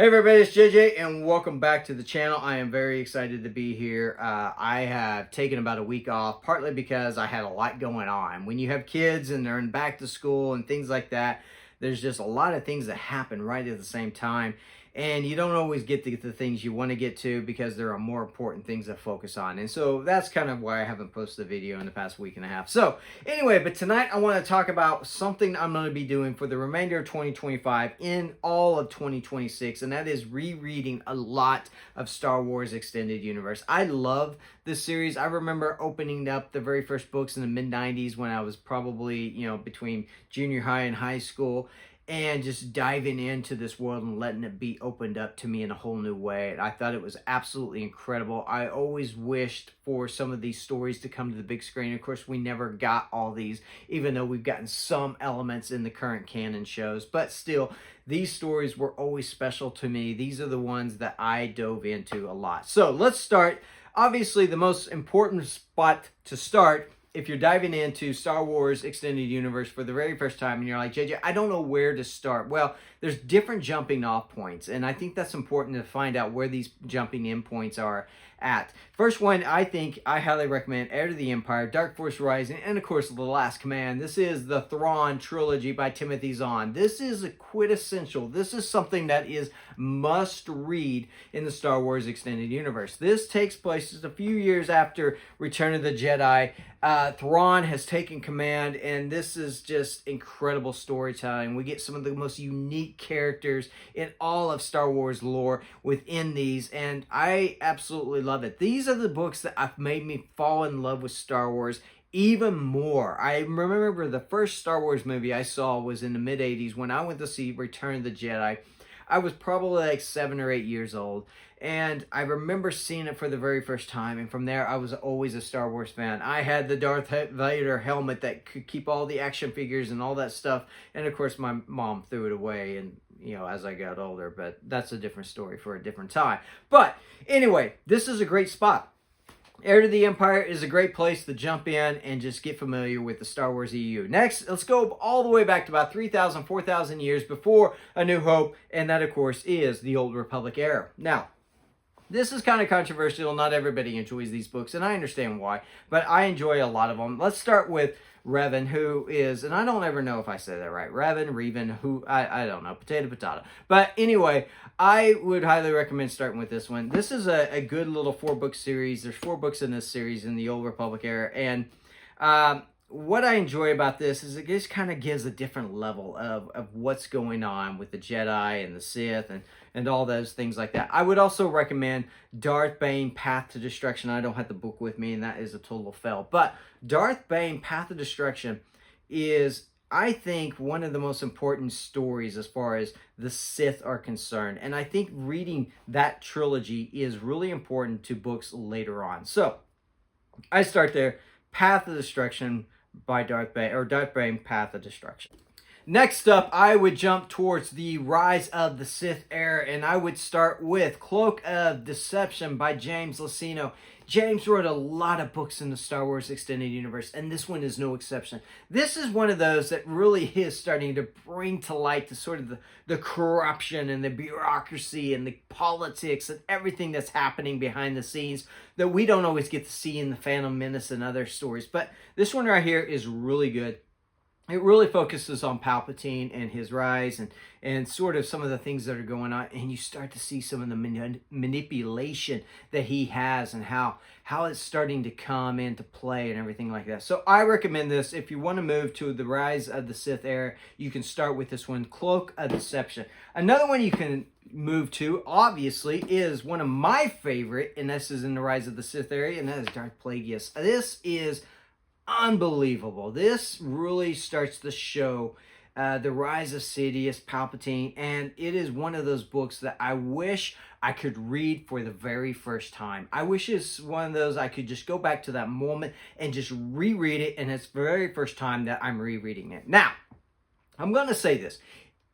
Hey everybody, it's JJ and welcome back to the channel. I am very excited to be here. I have taken about a week off, partly because I had a lot going on. When you have kids and they're in back to school and things like that, there's just a lot of things that happen right at the same time. And you don't always get to the things you want to get to because there are more important things to focus on. And so that's kind of why I haven't posted a video in the past week and a half. So anyway, but tonight I want to talk about something I'm going to be doing for the remainder of 2025 in all of 2026. And that is rereading a lot of Star Wars Extended Universe. I love this series. I remember opening up the very first books in the mid-90s when I was probably, between junior high and high school, and just diving into this world and letting it be opened up to me in a whole new way. And I thought it was absolutely incredible. I always wished for some of these stories to come to the big screen. Of course, we never got all these, even though we've gotten some elements in the current canon shows. But still, these stories were always special to me. These are the ones that I dove into a lot. So let's start. Obviously, the most important spot to start if you're diving into Star Wars Extended Universe for the very first time and you're like, JJ, I don't know where to start. Well, there's different jumping off points, and I think that's important to find out where these jumping in points are at. First one, I highly recommend Heir to the Empire, Dark Force Rising, and of course, The Last Command. This is the Thrawn Trilogy by Timothy Zahn. This is a quintessential. This is something that is must read in the Star Wars Extended Universe. This takes place just a few years after Return of the Jedi. Thrawn has taken command, and this is just incredible storytelling. We get some of the most unique characters in all of Star Wars lore within these, and I absolutely love it. These are the books that have made me fall in love with Star Wars even more. I remember the first Star Wars movie I saw was in the mid-'80s when I went to see Return of the Jedi. I was probably like 7 or 8 years old, and I remember seeing it for the very first time, and from there I was always a Star Wars fan. I had the Darth Vader helmet that could keep all the action figures and all that stuff, and of course my mom threw it away and as I got older, but that's a different story for a different time. But anyway, this is a great spot. Heir to the Empire is a great place to jump in and just get familiar with the Star Wars EU. Next, let's go all the way back to about 3,000, 4,000 years before A New Hope, and that, of course, is the Old Republic era. Now, this is kind of controversial. Not everybody enjoys these books, and I understand why, but I enjoy a lot of them. Let's start with Revan, who is, and I don't ever know if I say that right, Revan, who, I don't know, potato. But anyway, I would highly recommend starting with this one. This is a good little 4-book series. There's 4 books in this series in the Old Republic era, and what I enjoy about this is it just kind of gives a different level of what's going on with the Jedi and the Sith and all those things like that. I would also recommend Darth Bane, Path to Destruction. I don't have the book with me, and that is a total fail. But Darth Bane, Path to Destruction is, I think, one of the most important stories as far as the Sith are concerned. And I think reading that trilogy is really important to books later on. So I start there. Path of Destruction by Darth Bane, or Darth Bane, Path of Destruction. Next up, I would jump towards the Rise of the Sith era, and I would start with Cloak of Deception by James Luceno. James wrote a lot of books in the Star Wars Extended Universe, and this one is no exception. This is one of those that really is starting to bring to light the sort of the corruption and the bureaucracy and the politics and everything that's happening behind the scenes that we don't always get to see in the Phantom Menace and other stories. But this one right here is really good. It really focuses on Palpatine and his rise and sort of some of the things that are going on. And you start to see some of the manipulation that he has and how it's starting to come into play and everything like that. So I recommend this. If you want to move to the Rise of the Sith era, you can start with this one, Cloak of Deception. Another one you can move to, obviously, is one of my favorite, and this is in the Rise of the Sith era, and that is Darth Plagueis. This is unbelievable. This really starts to show the rise of Sidious, Palpatine, and it is one of those books that I wish I could read for the very first time. I wish it's one of those I could just go back to that moment and just reread it, and it's the very first time that I'm rereading it. Now, I'm going to say this.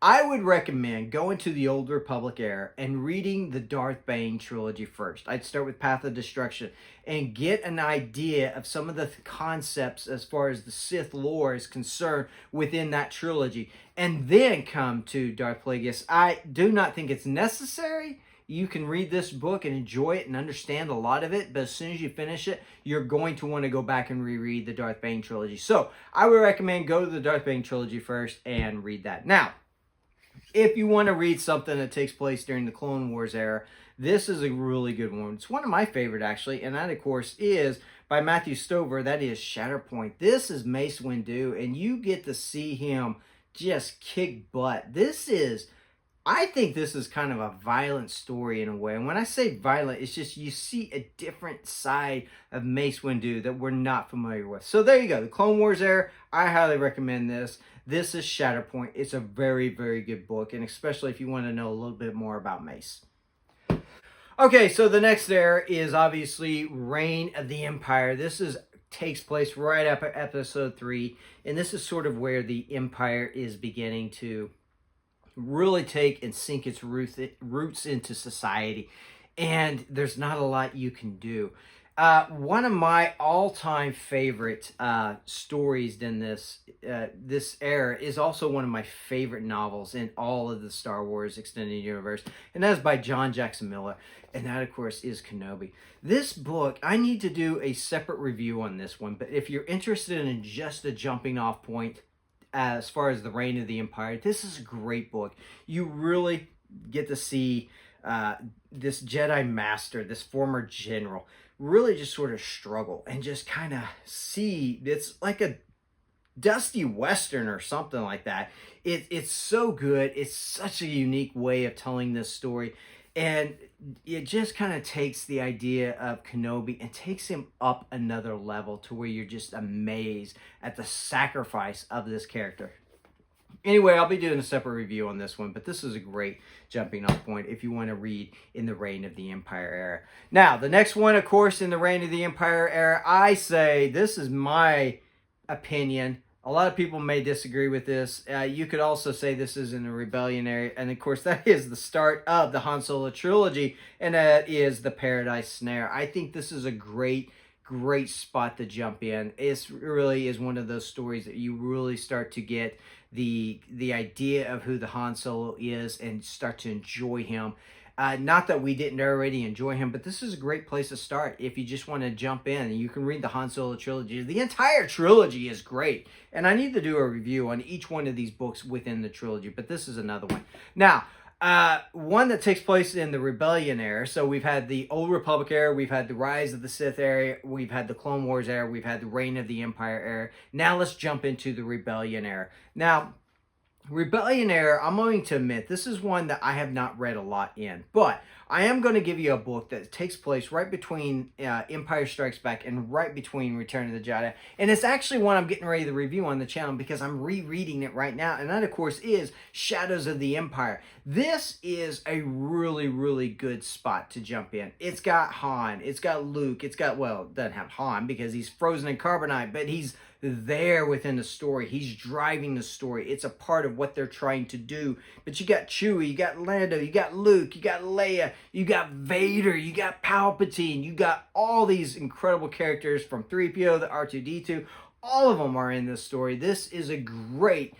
I would recommend going to the Old Republic era and reading the Darth Bane trilogy first. I'd start with Path of Destruction and get an idea of some of the concepts as far as the Sith lore is concerned within that trilogy, and then come to Darth Plagueis. I do not think it's necessary. You can read this book and enjoy it and understand a lot of it, but as soon as you finish it, you're going to want to go back and reread the Darth Bane trilogy. So I would recommend go to the Darth Bane trilogy first and read that. Now, if you want to read something that takes place during the Clone Wars era, this is a really good one. It's one of my favorite, actually, and that, of course, is by Matthew Stover. That is Shatterpoint. This is Mace Windu, and you get to see him just kick butt. I think this is kind of a violent story in a way. And when I say violent, it's just you see a different side of Mace Windu that we're not familiar with. So there you go. The Clone Wars era, I highly recommend this. This is Shatterpoint. It's a very, very good book, and especially if you want to know a little bit more about Mace. Okay, so the next era is obviously Reign of the Empire. Takes place right after Episode 3, and this is sort of where the Empire is beginning to really take and sink its roots into society, and there's not a lot you can do. One of my all-time favorite stories in this era is also one of my favorite novels in all of the Star Wars extended universe, and that is by John Jackson Miller, and that, of course, is Kenobi. This book, I need to do a separate review on this one, but if you're interested in just a jumping off point as far as the Reign of the Empire, this is a great book. You really get to see this Jedi Master, this former general, really just sort of struggle and just kind of see, it's like a dusty Western or something like that. It's so good. It's such a unique way of telling this story. And it just kind of takes the idea of Kenobi and takes him up another level to where you're just amazed at the sacrifice of this character. Anyway, I'll be doing a separate review on this one, but this is a great jumping off point if you want to read in the Reign of the Empire era. Now, the next one, of course, in the Reign of the Empire era, I say, this is my opinion. A lot of people may disagree with this. You could also say this is in the Rebellion era, and of course, that is the start of the Han Solo trilogy, and that is the Paradise Snare. I think this is a great spot to jump in. It really is one of those stories that you really start to get the idea of who the Han Solo is and start to enjoy him. Not that we didn't already enjoy him, but this is a great place to start if you just want to jump in. You can read the Han Solo trilogy. The entire trilogy is great, and I need to do a review on each one of these books within the trilogy, but this is another one. Now, one that takes place in the Rebellion era. So we've had the Old Republic era, we've had the Rise of the Sith era, we've had the Clone Wars era, we've had the Reign of the Empire era. Now let's jump into the Rebellion era. Now, Rebellion era, I'm going to admit, this is one that I have not read a lot in, but I am going to give you a book that takes place right between Empire Strikes Back and right between Return of the Jedi, and it's actually one I'm getting ready to review on the channel because I'm rereading it right now, and that, of course, is Shadows of the Empire. This is a really, really good spot to jump in. It's got Han, it's got Luke, it's got, well, it doesn't have Han because he's frozen in carbonite, but he's there within the story. He's driving the story. It's a part of what they're trying to do. But you got Chewie, you got Lando, you got Luke, you got Leia, you got Vader, you got Palpatine, you got all these incredible characters from 3PO to R2-D2. All of them are in this story. This is a great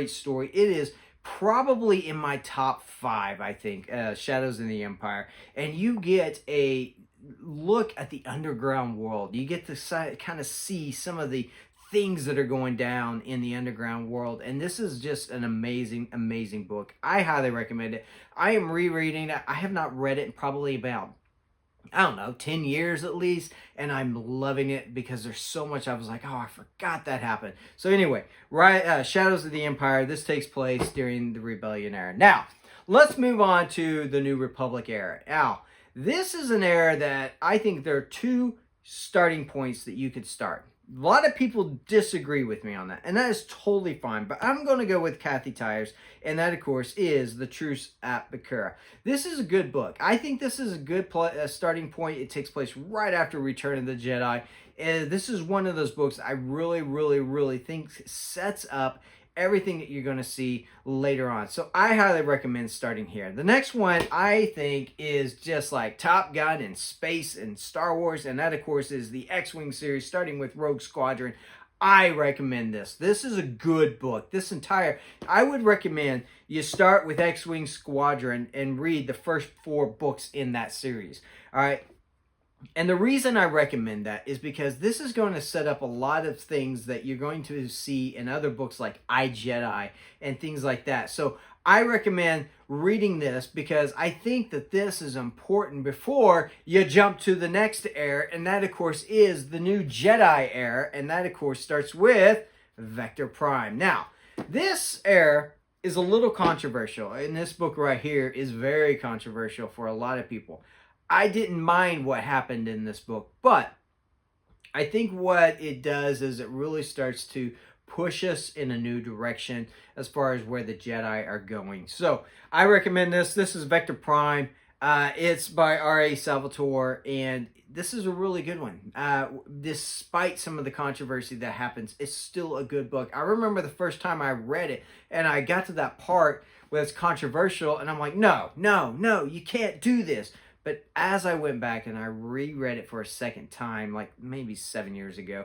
story. It is probably in my top 5, I think, Shadows in the Empire. And you get a look at the underground world. You get to kind of see some of the things that are going down in the underground world, and this is just an amazing book. I highly recommend it. I am rereading it. I have not read it in probably about, I don't know, 10 years at least, and I'm loving it because there's so much I was like, oh, I forgot that happened. So anyway, Shadows of the Empire, this takes place during the Rebellion era. Now, let's move on to the New Republic era. Now, this is an era that I think there are 2 starting points that you could start. A lot of people disagree with me on that, and that is totally fine, but I'm going to go with Kathy Tyers, and that, of course, is The Truce at Bakura. This is a good book. I think this is a good starting point. It takes place right after Return of the Jedi, and this is one of those books I really think sets up everything that you're going to see later on. So I highly recommend starting here. The next one I think is just like Top Gun and space and Star Wars, and that of course is the X-Wing series, starting with Rogue Squadron. I recommend this. This is a good book. I would recommend you start with X-Wing Squadron and read the first 4 books in that series. All right. And the reason I recommend that is because this is going to set up a lot of things that you're going to see in other books like I, Jedi and things like that. So I recommend reading this because I think that this is important before you jump to the next heir. And that, of course, is the new Jedi heir. And that, of course, starts with Vector Prime. Now, this heir is a little controversial. And this book right here is very controversial for a lot of people. I didn't mind what happened in this book, but I think what it does is it really starts to push us in a new direction as far as where the Jedi are going. So I recommend this. This is Vector Prime. It's by R.A. Salvatore, and this is a really good one. Despite some of the controversy that happens, it's still a good book. I remember the first time I read it, and I got to that part where it's controversial, and I'm like, no, you can't do this. But as I went back and I reread it for a second time, like maybe 7 years ago,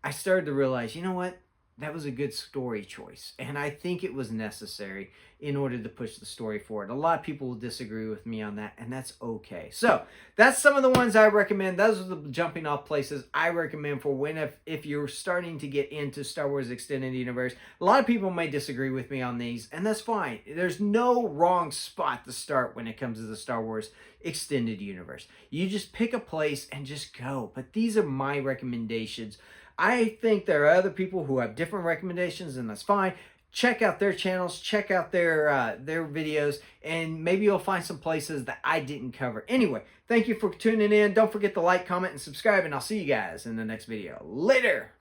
I started to realize, you know what? That was a good story choice. And I think it was necessary in order to push the story forward. A lot of people will disagree with me on that, and that's okay. So that's some of the ones I recommend. Those are the jumping off places I recommend for if you're starting to get into Star Wars Extended Universe. A lot of people may disagree with me on these, and that's fine. There's no wrong spot to start when it comes to the Star Wars Extended Universe. You just pick a place and just go. But these are my recommendations. I think there are other people who have different recommendations, and that's fine. Check out their channels, check out their videos, and maybe you'll find some places that I didn't cover. Anyway, thank you for tuning in. Don't forget to like, comment, and subscribe, and I'll see you guys in the next video. Later!